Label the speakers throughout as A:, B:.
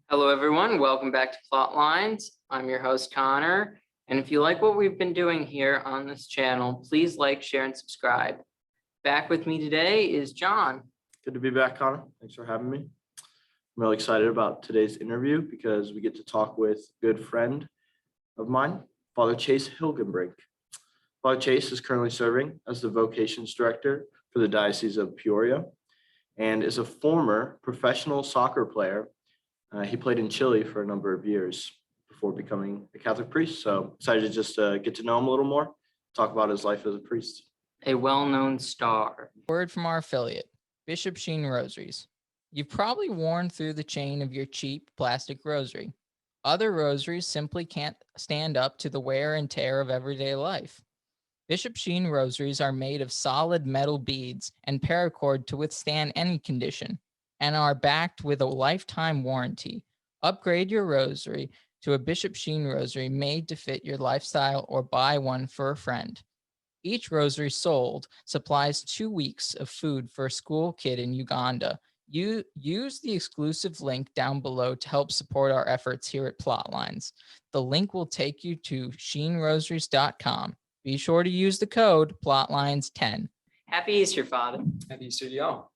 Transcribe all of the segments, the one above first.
A: Hello, everyone. Welcome back to Plotlines. I'm your host, Connor. And if you like what we've been doing here on this channel, please like, share, and subscribe. Back with me today is John.
B: Good to be back, Connor. Thanks for having me. I'm really excited about today's interview because we get to talk with a good friend of mine, Father Chase Hilgenbrinck. Father Chase is currently serving as the Vocations Director for the Diocese of Peoria and is a former professional soccer player. He played in Chile for a number of years before becoming a Catholic priest. So excited to just get to know him a little more, talk about his life as a priest.
A: A well-known star.
C: Word from our affiliate, Bishop Sheen Rosaries. You've probably worn through the chain of your cheap plastic rosary. Other rosaries simply can't stand up to the wear and tear of everyday life. Bishop Sheen Rosaries are made of solid metal beads and paracord to withstand any condition, and are backed with a lifetime warranty. Upgrade your rosary to a Bishop Sheen rosary made to fit your lifestyle or buy one for a friend. Each rosary sold supplies 2 weeks of food for a school kid in Uganda. You use the exclusive link down below to help support our efforts here at Plotlines. The link will take you to sheenrosaries.com. Be sure to use the code Plotlines10.
A: Happy Easter, Father.
D: Happy Easter to y'all.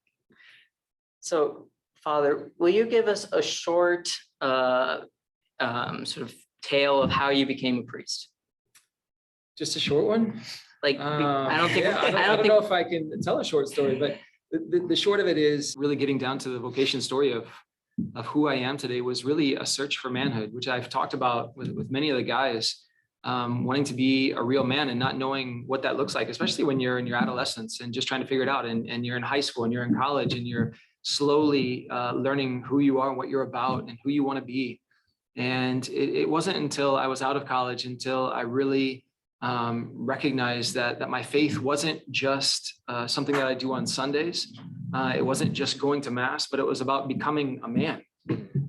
A: So, Father, will you give us a short sort of tale of how you became a priest?
D: Just a short one.
A: Like, I don't think
D: I don't know if I can tell a short story, but the short of it is really getting down to the vocation story of who I am today was really a search for manhood, which I've talked about with many of the guys, wanting to be a real man and not knowing what that looks like, especially when you're in your adolescence and just trying to figure it out. And you're in high school and you're in college and you're slowly learning who you are and what you're about and who you want to be. And it wasn't until I was out of college until I really recognized that my faith wasn't just something that I do on Sundays. It wasn't just going to mass, but it was about becoming a man.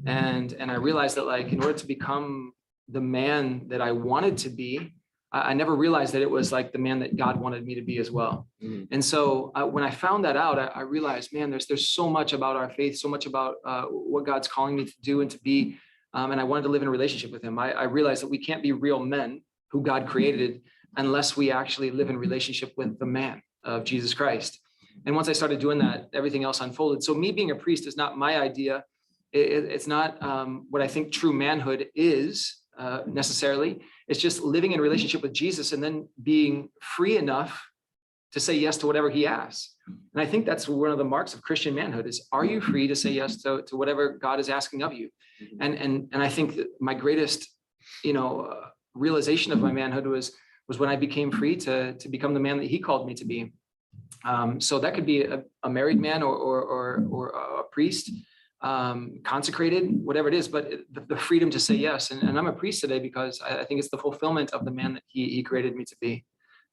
D: And I realized that, like, in order to become the man that I wanted to be, I never realized that it was like the man that God wanted me to be as well. Mm-hmm. And so when I found that out, I realized, man, there's so much about our faith, so much about what God's calling me to do and to be. And I wanted to live in a relationship with him. I realized that we can't be real men who God created unless we actually live in relationship with the man of Jesus Christ. And once I started doing that, everything else unfolded. So me being a priest is not my idea. It's not what I think true manhood is necessarily. It's just living in a relationship with Jesus and then being free enough to say yes to whatever he asks. And I think that's one of the marks of Christian manhood is, are you free to say yes to whatever God is asking of you? And I think that my greatest, realization of my manhood was when I became free to become the man that he called me to be. So that could be a married man or a priest, consecrated, whatever it is, but the freedom to say yes. And I'm a priest today because I think it's the fulfillment of the man that he created me to be.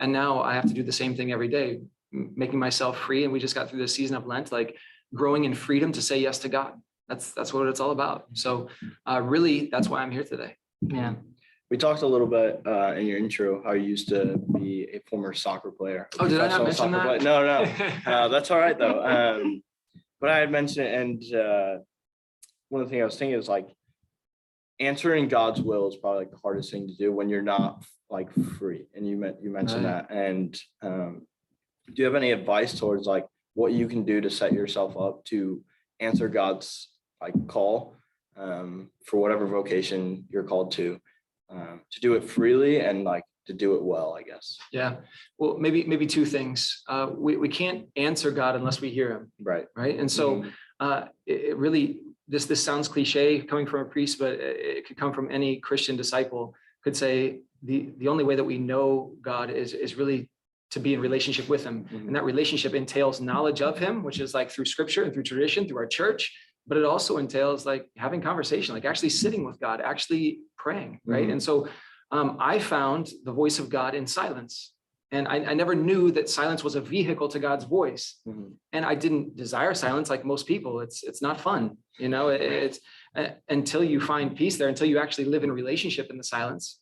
D: And now I have to do the same thing every day, making myself free. And we just got through the season of Lent, like growing in freedom to say yes to God. That's what it's all about. So really, that's why I'm here today.
A: Yeah.
B: We talked a little bit in your intro how you used to be a former soccer player.
A: Oh, did I not mention that?
B: No. That's all right, though. But I had mentioned it, and one of the things I was thinking is, like, answering God's will is probably like the hardest thing to do when you're not like free. And you mentioned
D: Right.
B: that. And do you have any advice towards like what you can do to set yourself up to answer God's like call for whatever vocation you're called to do it freely and like to do it well, I guess?
D: Yeah. Well, maybe two things. We can't answer God unless we hear him.
B: Right.
D: And so it really, this sounds cliche coming from a priest, but it could come from any Christian disciple. Could say the only way that we know God is really to be in relationship with him. Mm-hmm. And that relationship entails knowledge of him, which is like through scripture and through tradition, through our church. But it also entails like having conversation, like actually sitting with God, actually praying, right? Mm-hmm. And so I found the voice of God in silence. And I never knew that silence was a vehicle to God's voice. Mm-hmm. And I didn't desire silence like most people. It's not fun, it's until you find peace there, until you actually live in relationship in the silence.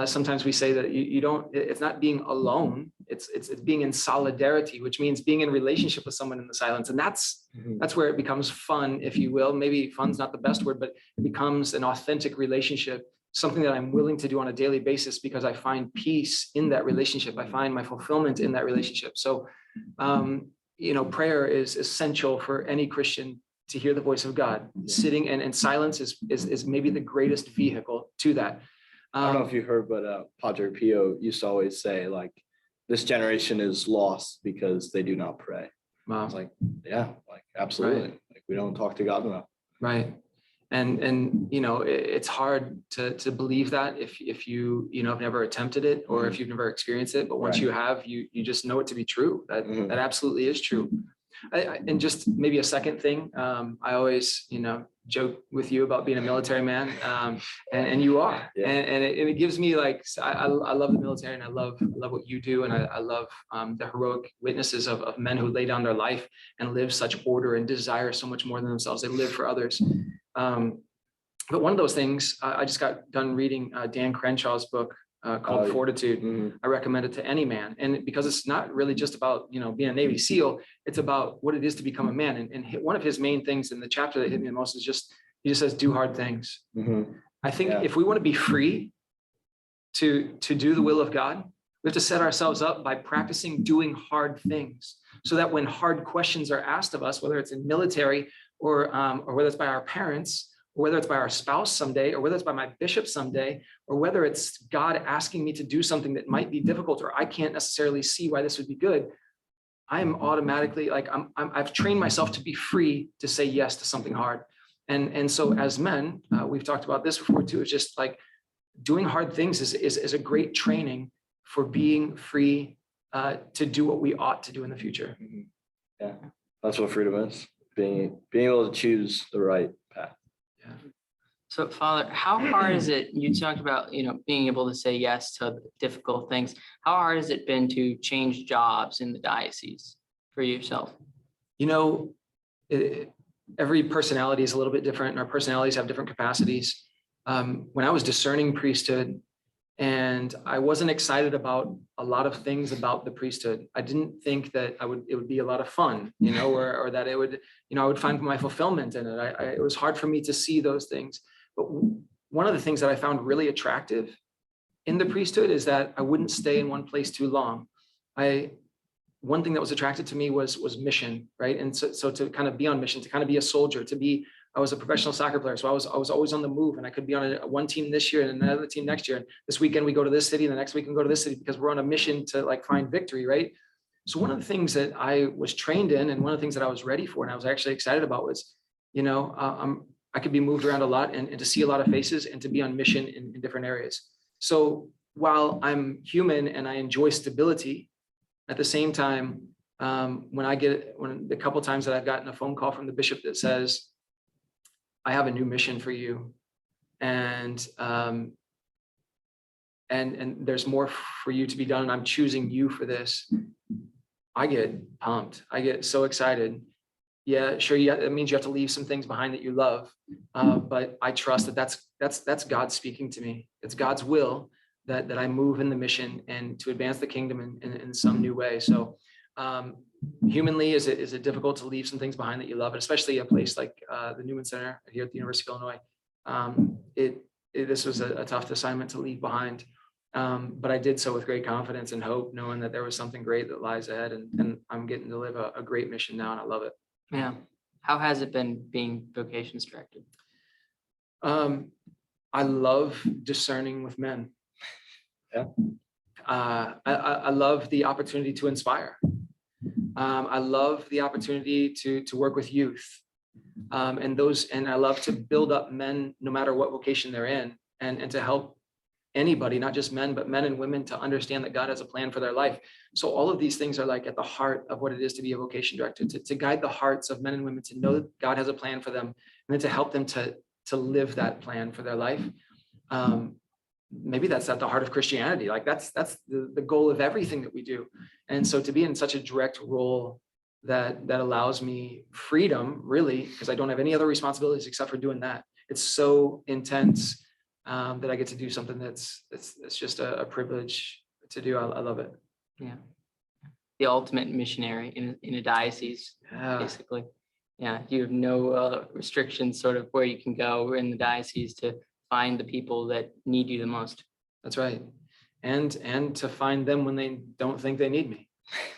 D: Sometimes we say that you don't, it's not being alone, it's being in solidarity, which means being in relationship with someone in the silence. And that's where it becomes fun, if you will. Maybe fun's not the best word, but it becomes an authentic relationship, something that I'm willing to do on a daily basis because I find peace in that relationship. I find my fulfillment in that relationship. So, prayer is essential for any Christian to hear the voice of God. Sitting and silence is maybe the greatest vehicle to that.
B: I don't know if you heard, but Padre Pio used to always say, like, this generation is lost because they do not pray. I was like, yeah, like, absolutely.
D: Right.
B: Like, we don't talk to God enough.
D: Right. And it's hard to believe that if you have never attempted it, or if you've never experienced it, but once you have, you just know it to be true. That absolutely is true. And just maybe a second thing, I always, joke with you about being a military man, and you are, and it gives me, like, I love the military, and I love what you do, and I love the heroic witnesses of men who lay down their life and live such order and desire so much more than themselves. They live for others. But one of those things, I just got done reading Dan Crenshaw's book called Fortitude. I recommend it to any man. And because it's not really just about, being a Navy SEAL, it's about what it is to become a man. And one of his main things in the chapter that hit me the most is he just says, do hard things. I think if we want to be free to do the will of God, we have to set ourselves up by practicing doing hard things, so that when hard questions are asked of us, whether it's in military or whether it's by our parents, or whether it's by our spouse someday, or whether it's by my bishop someday, or whether it's God asking me to do something that might be difficult, or I can't necessarily see why this would be good, I'm automatically, like, I've trained myself to be free to say yes to something hard. And so as men, we've talked about this before too, it's just like doing hard things is a great training for being free to do what we ought to do in the future.
B: Yeah, that's what freedom is, being able to choose the right path.
A: So, Father, how hard is it? You talked about, being able to say yes to difficult things. How hard has it been to change jobs in the diocese for yourself?
D: Every personality is a little bit different, and our personalities have different capacities. When I was discerning priesthood, and I wasn't excited about a lot of things about the priesthood, I didn't think that it would be a lot of fun, or that it would, I would find my fulfillment in it. It was hard for me to see those things. But one of the things that I found really attractive in the priesthood is that I wouldn't stay in one place too long. One thing that was attracted to me was mission, right? And so to kind of be on mission, to kind of be a soldier, I was a professional soccer player, so I was always on the move, and I could be on one team this year and another team next year. And this weekend we go to this city, and the next week we go to this city, because we're on a mission to, like, find victory, right? So one of the things that I was trained in, and one of the things that I was ready for, and I was actually excited about, was, I could be moved around a lot and to see a lot of faces and to be on mission in different areas. So while I'm human and I enjoy stability, at the same time, when the couple times that I've gotten a phone call from the bishop that says, I have a new mission for you, and there's more for you to be done, and I'm choosing you for this, I get pumped. I get so excited. Yeah, sure. Yeah, it means you have to leave some things behind that you love, but I trust that that's God speaking to me. It's God's will that I move in the mission and to advance the kingdom in some new way. So, humanly, is it difficult to leave some things behind that you love, and especially a place like the Newman Center here at the University of Illinois. This was a tough assignment to leave behind, but I did so with great confidence and hope, knowing that there was something great that lies ahead, and I'm getting to live a great mission now, and I love it.
A: Yeah. How has it been being Vocations Director?
D: I love discerning with men.
B: Yeah.
D: I love the opportunity to inspire. I love the opportunity to work with youth, and I love to build up men, no matter what vocation they're in, and to help anybody, not just men, but men and women, to understand that God has a plan for their life. So all of these things are, like, at the heart of what it is to be a vocation director, to guide the hearts of men and women to know that God has a plan for them, and then to help them to live that plan for their life. Maybe that's at the heart of Christianity. Like, that's the goal of everything that we do. And so to be in such a direct role that allows me freedom, really, because I don't have any other responsibilities except for doing that. It's so intense. that I get to do something that's just a privilege to do. I love it.
A: Yeah. The ultimate missionary in a diocese,
D: Yeah.
A: basically. Yeah, you have no restrictions sort of where you can go in the diocese to find the people that need you the most.
D: That's right. And to find them when they don't think they need me.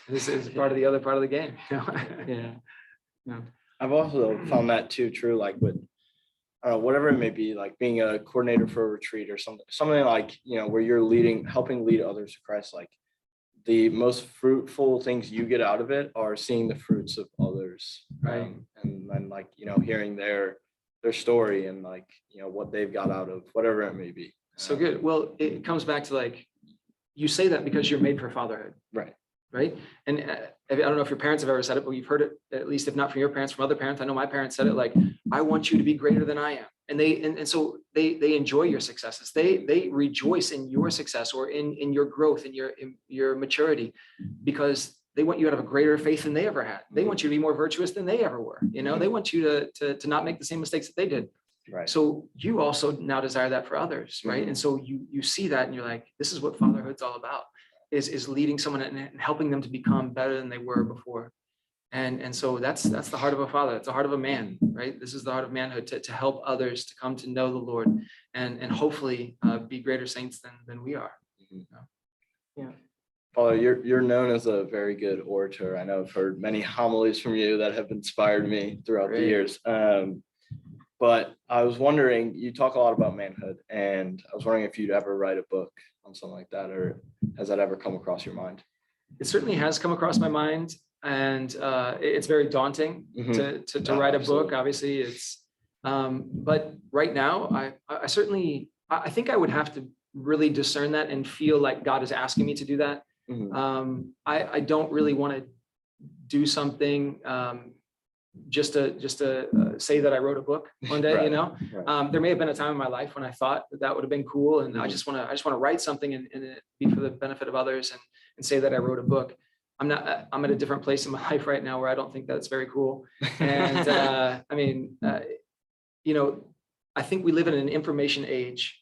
D: This is part of the other part of the game.
A: Yeah. Yeah.
B: I've also found that too true, like with whatever it may be, like being a coordinator for a retreat or something like, where you're helping lead others to Christ. Like the most fruitful things you get out of it are seeing the fruits of others,
D: Right.
B: and then like hearing their story and like what they've got out of whatever it may be.
D: So good. Well, it comes back to like, you say that because you're made for fatherhood.
B: Right.
D: Right. And I don't know if your parents have ever said it, but you've heard it, at least if not from your parents, from other parents. I know my parents said it, like, I want you to be greater than I am. And so they enjoy your successes. They rejoice in your success or in your growth, in your maturity, because they want you to have a greater faith than they ever had. They want you to be more virtuous than they ever were. They want you to not make the same mistakes that they did.
B: Right.
D: So you also now desire that for others, right? And so you see that and you're like, this is what fatherhood's all about, is leading someone and helping them to become better than they were before. And so that's the heart of a father. It's the heart of a man, right? This is the heart of manhood, to help others to come to know the Lord and hopefully be greater saints than we are.
A: Yeah.
B: Father, you're known as a very good orator. I know I've heard many homilies from you that have inspired me throughout the years. But I was wondering, you talk a lot about manhood, and I was wondering if you'd ever write a book on something like that, or has that ever come across your mind?
D: It certainly has come across my mind, and it's very daunting to write a book. Obviously, it's but right now, I think I would have to really discern that and feel like God is asking me to do that. I don't really want to do something just to say that I wrote a book one day.
B: Right.
D: There may have been a time in my life when I thought that would have been cool, and I just want to write something and it be for the benefit of others and say that I wrote a book. I'm at a different place in my life right now where I don't think that's very cool. And I think we live in an information age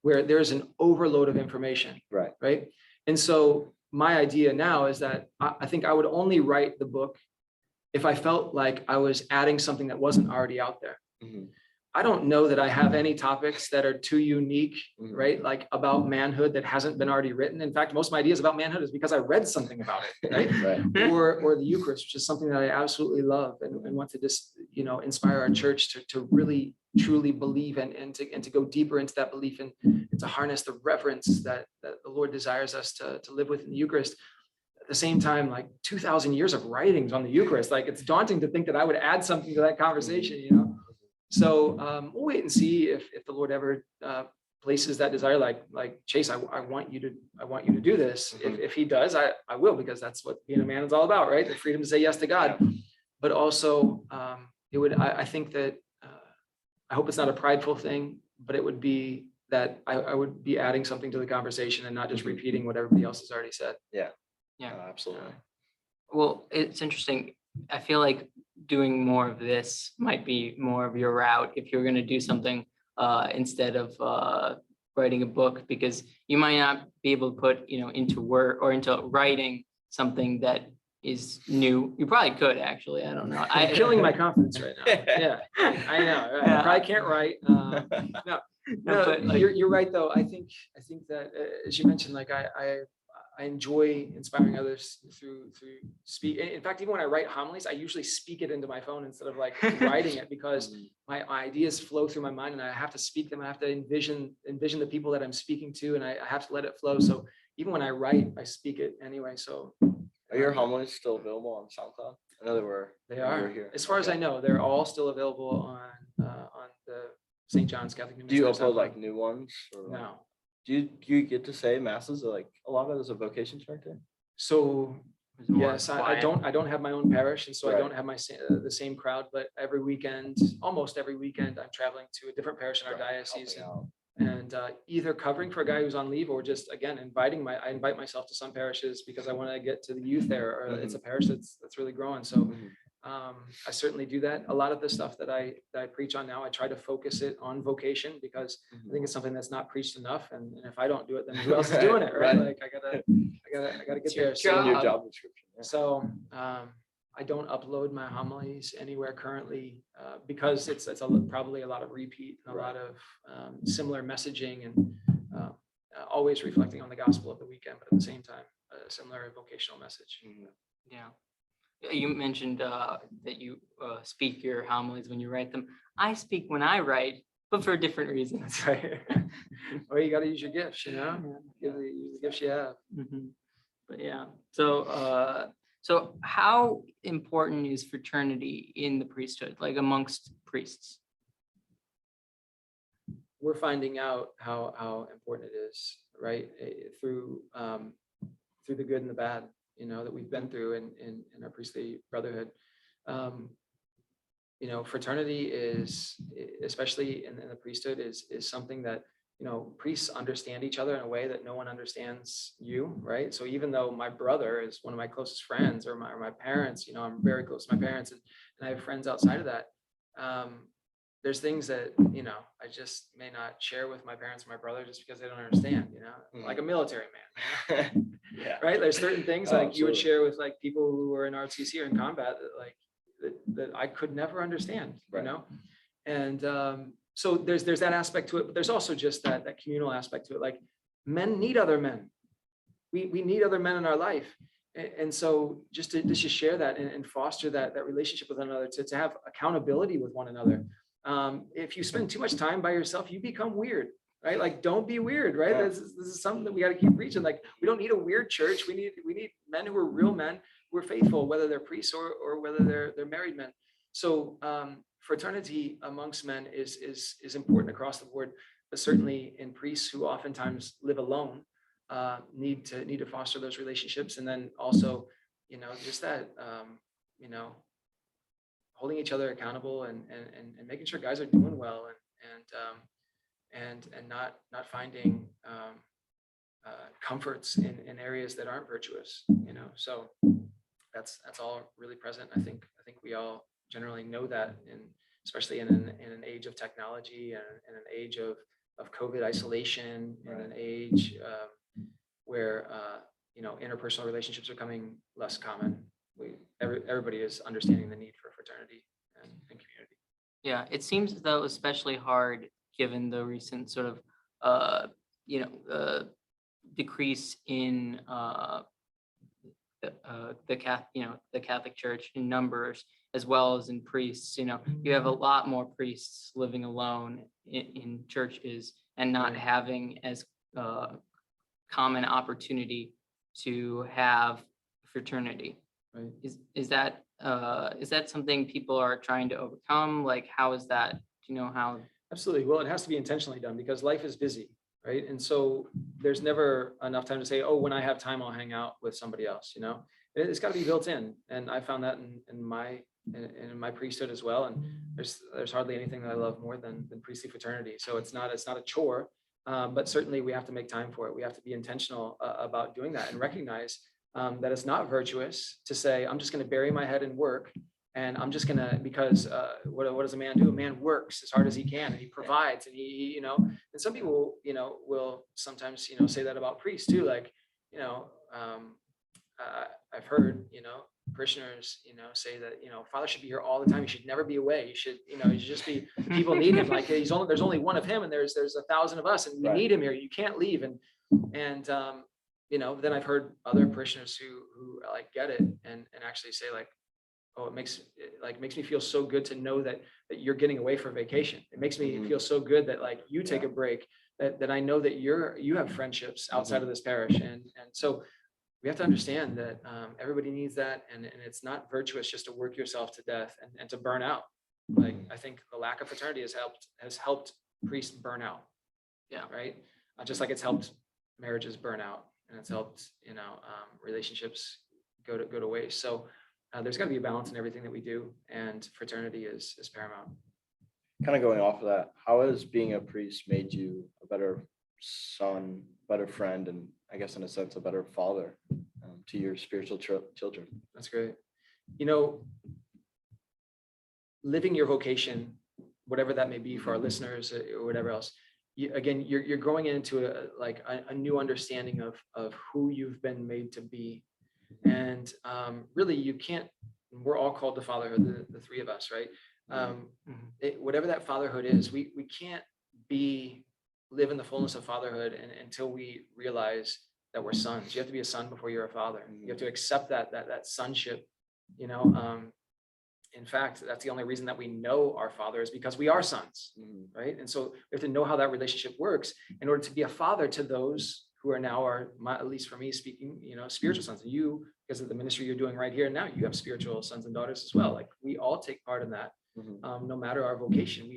D: where there's an overload of information. Right. And so my idea now is that I think I would only write the book if I felt like I was adding something that wasn't already out there. I don't know that I have any topics that are too unique, right? Like about manhood that hasn't been already written. In fact, most of my ideas about manhood is because I read something about it, right? Or the Eucharist, which is something that I absolutely love and want to just, inspire our church to really truly believe and to go deeper into that belief and to harness the reverence that the Lord desires us to live with in the Eucharist. At the same time, like 2,000 years of writings on the Eucharist, like it's daunting to think that I would add something to that conversation, So we'll wait and see if the Lord ever places that desire, like Chase, I want you to do this. If he does, I will, because that's what being a man is all about, right? The freedom to say yes to God. But also I think that I hope it's not a prideful thing, but it would be that I would be adding something to the conversation and not just repeating what everybody else has already said.
A: Yeah,
B: absolutely.
A: Well, it's interesting. I feel like doing more of this might be more of your route if you're going to do something instead of writing a book, because you might not be able to put into work or into writing something that is new. You probably could, actually. I don't know.
D: I'm killing my confidence right now. Yeah, I know. Right? I probably can't write. No, but like, you're right though. I think that as you mentioned, like I enjoy inspiring others through speak. In fact, even when I write homilies, I usually speak it into my phone instead of like writing it, because my ideas flow through my mind and I have to speak them. I have to envision the people that I'm speaking to, and I have to let it flow. So even when I write, I speak it anyway. So
B: are your homilies still available on SoundCloud? I know
D: they are. Here. As far as I know, they're all still available on the St. John's Catholic.
B: Do you upload like new ones? Or
D: no.
B: Do you get to say masses like a lot of it as a vocation director?
D: So yes, I don't have my own parish, and so I don't have the same crowd. But almost every weekend, I'm traveling to a different parish in our diocese, and either covering for a guy who's on leave, or just again I invite myself to some parishes because I want to get to the youth there, or it's a parish that's really growing. So I certainly do that. A lot of the stuff that I preach on now, I try to focus it on vocation because I think it's something that's not preached enough. And if I don't do it, then who else is doing it, right? Like I gotta get there.
B: It's in your job description. Yeah.
D: So I don't upload my homilies anywhere currently because it's probably a lot of repeat, and a lot of similar messaging, and always reflecting on the gospel of the weekend, but at the same time, a similar vocational message.
A: Yeah. You mentioned that you speak your homilies when you write them. I speak when I write, but for different reasons.
D: Right. Or you got to use your gifts, use the gifts you have.
A: But yeah, so how important is fraternity in the priesthood, like amongst priests?
D: We're finding out how important it is, right? Through the good and the bad, that we've been through in our priestly brotherhood. Fraternity is, especially in the priesthood, is something that, priests understand each other in a way that no one understands you, right? So even though my brother is one of my closest friends, or my parents, I'm very close to my parents, and I have friends outside of that. There's things that, I just may not share with my parents or my brother just because they don't understand, like a military man,
B: Yeah.
D: right? There's certain things like you would
B: Absolutely.
D: share with like people who are in RTC or in combat that I could never understand,
B: Right.
D: And so there's that aspect to it, but there's also just that communal aspect to it. Like men need other men. We need other men in our life. And so just to share that and foster that relationship with one another, to have accountability with one another. If you spend too much time by yourself, you become weird, right? Like, don't be weird, right?
B: Yeah.
D: This is something that we got to keep preaching. Like, we don't need a weird church. We need men who are real men, who are faithful, whether they're priests or whether they're married men. So fraternity amongst men is important across the board, but certainly in priests who oftentimes live alone, need to foster those relationships. And then also, just that, holding each other accountable and making sure guys are doing well, and not finding comforts in areas that aren't virtuous, so that's all really present. I think we all generally know that, especially in an age of technology, and in an age of COVID isolation, in an age where interpersonal relationships are becoming less common. Everybody is understanding the need for fraternity and community.
A: Yeah, it seems as though especially hard given the recent sort of decrease in the Catholic Church in numbers, as well as in priests. You have a lot more priests living alone in churches and not having as common opportunity to have fraternity.
D: Right.
A: Is that something people are trying to overcome? Like, how is that? Do you know how?
D: Absolutely. Well, it has to be intentionally done because life is busy, right? And so there's never enough time to say, oh, when I have time, I'll hang out with somebody else. It's got to be built in, and I found that in my priesthood as well. And there's hardly anything that I love more than priestly fraternity. So it's not a chore, but certainly we have to make time for it. We have to be intentional about doing that, and recognize that it's not virtuous to say, I'm just going to bury my head in work, and I'm just going to, because what does a man do? A man works as hard as he can, and he provides, and he and some people, will sometimes, say that about priests too. Like, I've heard, parishioners, say that, Father should be here all the time. He should never be away. You should just be, people need him. Like, there's only one of him, and there's 1,000 of us, and we need him here. You can't leave. And then I've heard other parishioners who like get it and actually say like, oh, it makes me feel so good to know that you're getting away for vacation. It makes me feel so good that like you take a break, that I know that you have friendships outside of this parish. And so we have to understand that everybody needs that. And it's not virtuous just to work yourself to death and to burn out. Like, I think the lack of fraternity has helped priests burn out.
A: Yeah.
D: Right. Just like it's helped marriages burn out, and it's helped, relationships go to waste. So there's got to be a balance in everything that we do, and fraternity is paramount.
B: Kind of going off of that, how has being a priest made you a better son, better friend, and I guess in a sense a better father to your spiritual children?
D: That's great. living your vocation, whatever that may be for our listeners or whatever else, you're growing into a new understanding of who you've been made to be. And really, you can't, we're all called to fatherhood, the three of us, right? Whatever that fatherhood is, we can't live in the fullness of fatherhood until we realize that we're sons. You have to be a son before you're a father. You have to accept that sonship, in fact, that's the only reason that we know our father is because we are sons, right? And so we have to know how that relationship works in order to be a father to those who are now at least for me speaking, spiritual sons. And you, because of the ministry you're doing right here now, you have spiritual sons and daughters as well. Like we all take part in that, no matter our vocation.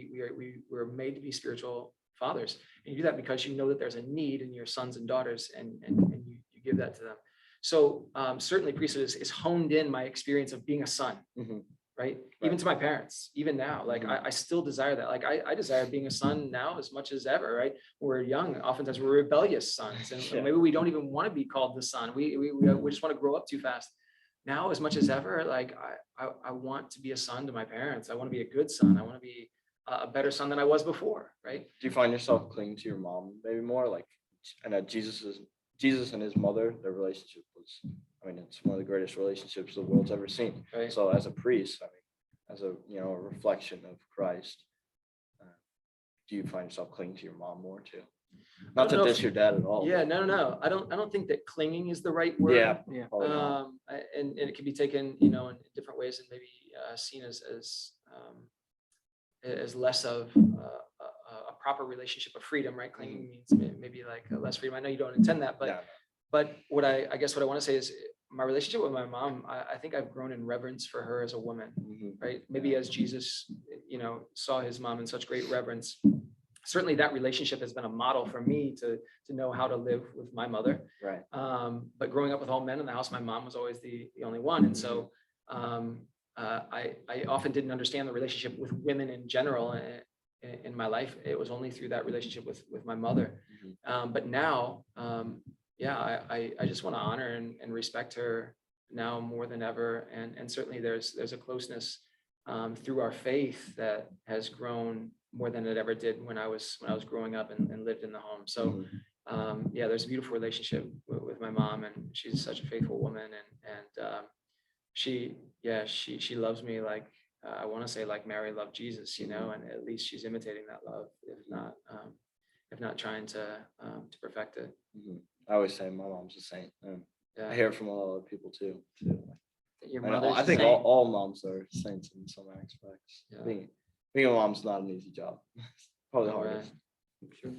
D: We're made to be spiritual fathers, and you do that because you know that there's a need in your sons and daughters, and you give that to them. So certainly priesthood is honed in my experience of being a son. Right? Even to my parents, even now, like I still desire that. Like I desire being a son now as much as ever, right? When we're young, oftentimes we're rebellious sons, and maybe we don't even want to be called the son. We just want to grow up too fast. Now, as much as ever, like I want to be a son to my parents. I want to be a good son. I want to be a better son than I was before, right?
B: Do you find yourself clinging to your mom maybe more? Like, and that Jesus and his mother, their relationship was, it's one of the greatest relationships the world's ever seen.
D: Right.
B: So as a priest, as a reflection of Christ, do you find yourself clinging to your mom more too? Not to diss your dad at all.
D: Yeah, no. I don't think that clinging is the right word.
B: Yeah.
D: And it can be taken, in different ways, and maybe seen as less of a proper relationship of freedom, right? Clinging means maybe like less freedom. I know you don't intend that, but what I guess what I want to say is my relationship with my mom, I think I've grown in reverence for her as a woman, right? Maybe as Jesus, saw his mom in such great reverence. Certainly that relationship has been a model for me to know how to live with my mother.
B: Right.
D: But growing up with all men in the house, my mom was always the only one. And so I often didn't understand the relationship with women in general in my life. It was only through that relationship with my mother. But now, I just want to honor and respect her now more than ever. And certainly there's a closeness through our faith that has grown more than it ever did when I was growing up and lived in the home. So there's a beautiful relationship with my mom, and she's such a faithful woman, and she loves me like I want to say like Mary loved Jesus, and at least she's imitating that love, if not trying to perfect it.
B: I always say my mom's a saint. I hear it from a lot of people too.
A: Your mother's
B: I think
A: a saint.
B: all moms are saints in some aspects.
D: Yeah.
B: Being a mom's not an easy job. Probably the hardest.
A: Sure.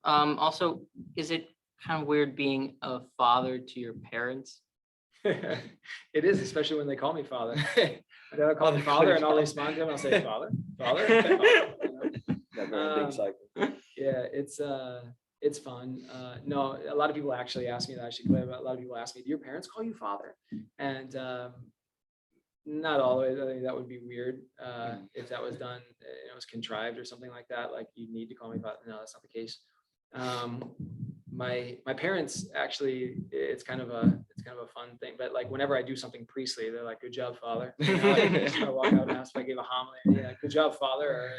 A: Also, is it kind of weird being a father to your parents?
D: It is, especially when they call me father. My dad will call me father, and I'll respond to him. I'll say, father.
B: That very big cycle.
D: Yeah, it's fun. No, a lot of people actually ask me that. I should clear, but a lot of people ask me, do your parents call you father? And not always. I think that would be weird if that was done. It was contrived or something like that. Like you need to call me father. No, that's not the case. My parents actually, it's kind of a fun thing. But like whenever I do something priestly, they're like, "Good job, father." I walk out and ask if I gave a homily. Yeah, good job, father. Or,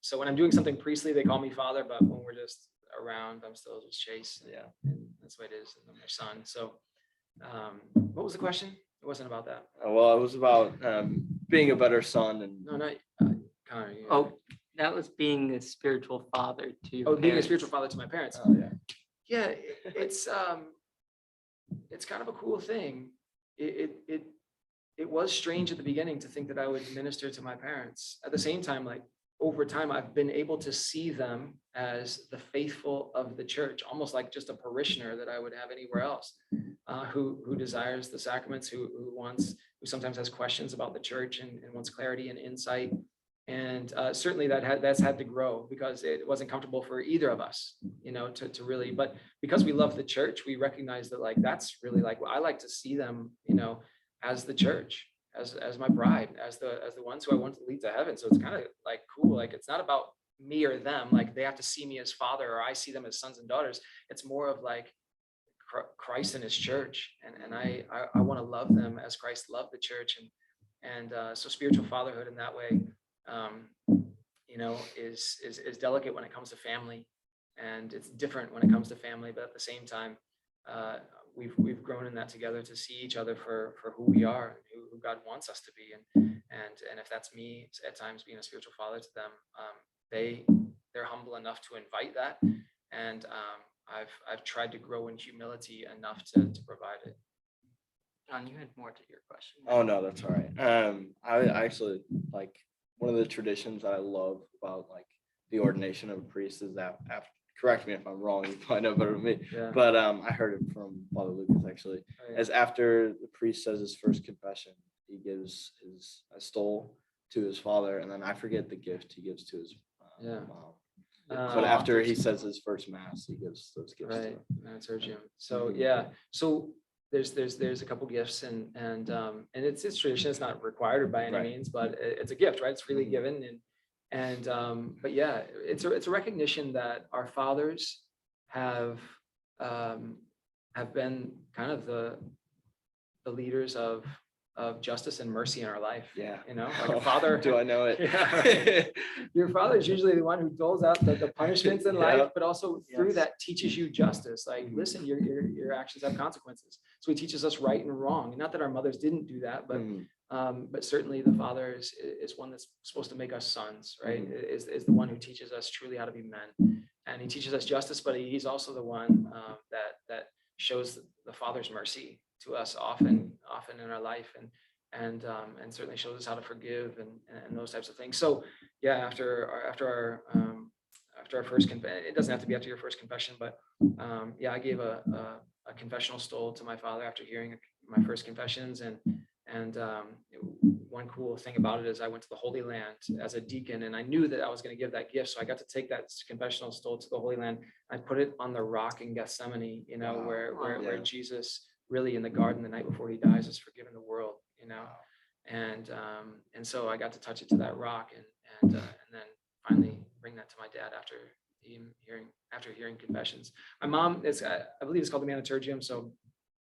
D: so when I'm doing something priestly, they call me father. But when we're just around, I'm still just Chase.
B: Yeah,
D: and that's what it is. And I'm their son. So, what was the question? It wasn't about that.
B: Well, it was about being a better son. And
D: No, not Connor.
A: Oh, that was being a spiritual father to your
D: being a
A: parents.
D: spiritual father to my parents.
B: Oh yeah.
D: Yeah, it's kind of a cool thing. It was strange at the beginning to think that I would minister to my parents. At the same time, like over time, I've been able to see them as the faithful of the church, almost like just a parishioner that I would have anywhere else, who desires the sacraments, who sometimes has questions about the church and wants clarity and insight. And certainly that's had to grow because it wasn't comfortable for either of us, to really, but because we love the church, we recognize that like, that's really like, I like to see them, as the church, as my bride, as the ones who I want to lead to heaven. So it's kind of like cool. Like, it's not about me or them. Like they have to see me as father, or I see them as sons and daughters. It's more of like Christ and his church. And I want to love them as Christ loved the church. And so spiritual fatherhood in that way, is delicate when it comes to family, and it's different when it comes to family. But at the same time, we've grown in that together to see each other for who we are, who God wants us to be, and if that's me at times being a spiritual father to them, they're humble enough to invite that, and I've tried to grow in humility enough to provide it.
A: John, you had more to your question.
B: Oh, no, that's all right. I actually like one of the traditions that I love about like the ordination of a priest is that after, correct me if I'm wrong, you probably know better than me,
D: Yeah.
B: but I heard it from Father Lucas actually,
D: Oh, yeah.
B: as after the priest says his first confession, he gives a stole to his father, and then I forget the gift he gives to his mom. But after he says his first mass, he gives those gifts.
D: Right, that's our Jim. So
B: Mhm.
D: yeah, so there's a couple gifts, and it's tradition. It's not required by any
B: Right.
D: means, but it's a gift, right? It's freely
B: Mhm.
D: given, but yeah, it's a recognition that our fathers have been kind of the leaders of justice and mercy in our life.
B: Yeah.
D: Like a father.
B: Do I know it?
D: Yeah. Your father is usually the one who doles out the punishments in life, but also through
B: Yes.
D: that teaches you justice. Like,
B: Mhm.
D: listen, your actions have consequences. So he teaches us right and wrong. Not that our mothers didn't do that, but certainly the father is one that's supposed to make us sons, right?
B: Mhm.
D: Is the one who teaches us truly how to be men, and he teaches us justice, but he's also the one that shows the father's mercy to us often in our life, and certainly shows us how to forgive and those types of things. So yeah, after our first confession, it doesn't have to be after your first confession, but I gave a confessional stole to my father after hearing my first confessions, and one cool thing about it is I went to the Holy Land as a deacon, and I knew that I was going to give that gift, so I got to take that confessional stole to the Holy Land. I put it on the rock in Gethsemane,
B: Wow.
D: where
B: Yeah.
D: Jesus really in the garden the night before he dies is forgiven the world, and so I got to touch it to that rock, and then finally bring that to my dad after hearing confessions. My mom I believe it's called the Maniturgium, so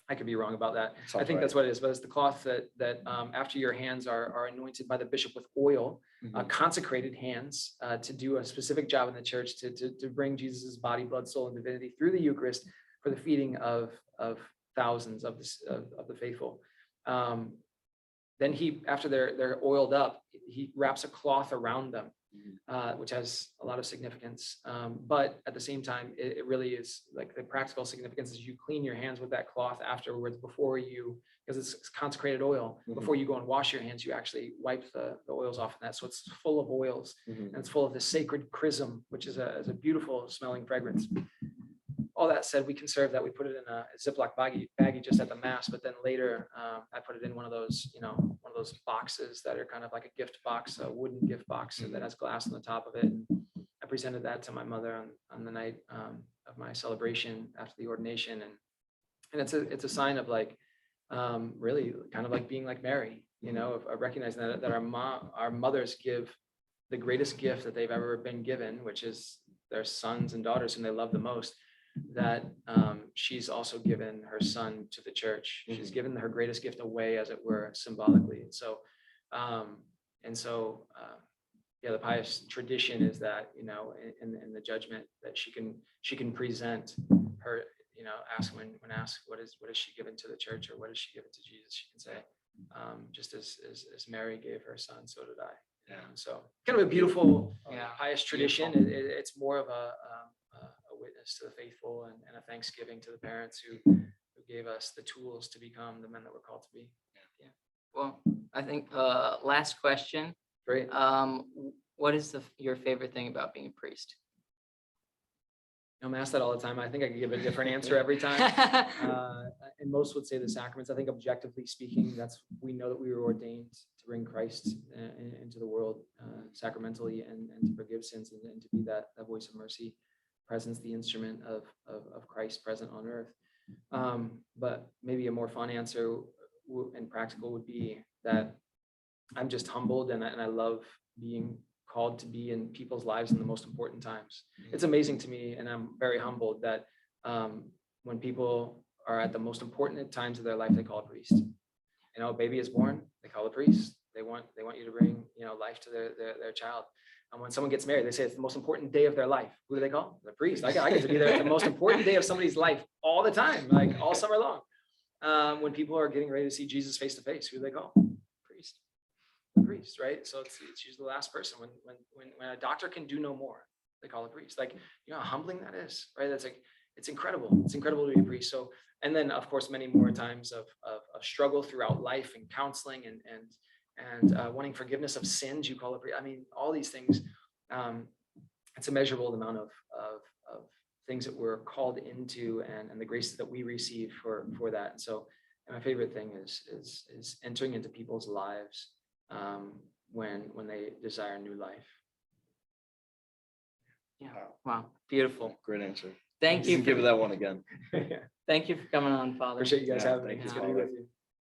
D: I could be wrong about that.
B: Sounds
D: I think
B: right.
D: that's what it is, but it's the cloth that after your hands are anointed by the bishop with oil,
B: Mhm.
D: consecrated hands to do a specific job in the church to bring Jesus's body, blood, soul, and divinity through the Eucharist for the feeding of thousands of the faithful. Then after they're oiled up, he wraps a cloth around them, which has a lot of significance. But at the same time, it really is like the practical significance is you clean your hands with that cloth afterwards because it's consecrated oil.
B: Mhm.
D: Before you go and wash your hands, you actually wipe the oils off of that. So it's full of oils,
B: Mhm.
D: and it's full of the sacred chrism, which is a beautiful smelling fragrance. All that said, we conserve that. We put it in a Ziploc baggie just at the mass, but then later I put it in one of those boxes that are kind of like a gift box, a wooden gift box that has glass on the top of it. And I presented that to my mother on the night of my celebration after the ordination, and it's a sign of like really kind of like being like Mary, of recognizing that our mothers give the greatest gift that they've ever been given, which is their sons and daughters whom they love the most. That she's also given her son to the church. She's given her greatest gift away, as it were, symbolically. And so, the pious tradition is that in the judgment that she can present her, ask when asked what is she given to the church or what is she given to Jesus, she can say, just as Mary gave her son, so did I.
B: Yeah.
D: So kind of a beautiful pious tradition.
A: Beautiful.
D: It's more of a witness to the faithful and a thanksgiving to the parents who gave us the tools to become the men that we're called to be.
A: Well, I think last question.
D: Great.
A: What is your favorite thing about being a priest?
D: I'm asked that all the time. I think I could give a different answer every time. And most would say the sacraments. I think objectively speaking, we know that we were ordained to bring Christ into the world sacramentally and to forgive sins and to be that voice of mercy, presence, the instrument of Christ present on earth. But maybe a more fun answer and practical would be that I'm just humbled and I love being called to be in people's lives in the most important times. It's amazing to me, and I'm very humbled that when people are at the most important times of their life, they call a priest. A baby is born, they call a priest. They want you to bring, life to their child. And when someone gets married, they say it's the most important day of their life. Who do they call? The priest. I get to be there at the most important day of somebody's life all the time, like all summer long. When people are getting ready to see Jesus face to face, who do they call? Priest. The priest, right? So it's usually the last person. When a doctor can do no more, they call a priest. Like, how humbling that is, right? That's like, it's incredible. It's incredible to be a priest. So, and then of course, many more times of struggle throughout life and counseling and wanting forgiveness of sins. You call it, I mean, all these things. It's a measurable amount of things that we're called into and the grace that we receive for that. And so, and my favorite thing is entering into people's lives when they desire new life.
A: Yeah. Wow. Beautiful.
B: Great answer.
A: Thank you.
B: Give it that one again.
A: Thank you for coming on, Father.
D: Appreciate you guys
B: Yeah,
D: having me.
B: thank you,
D: It's good to be
B: Father.
D: with you.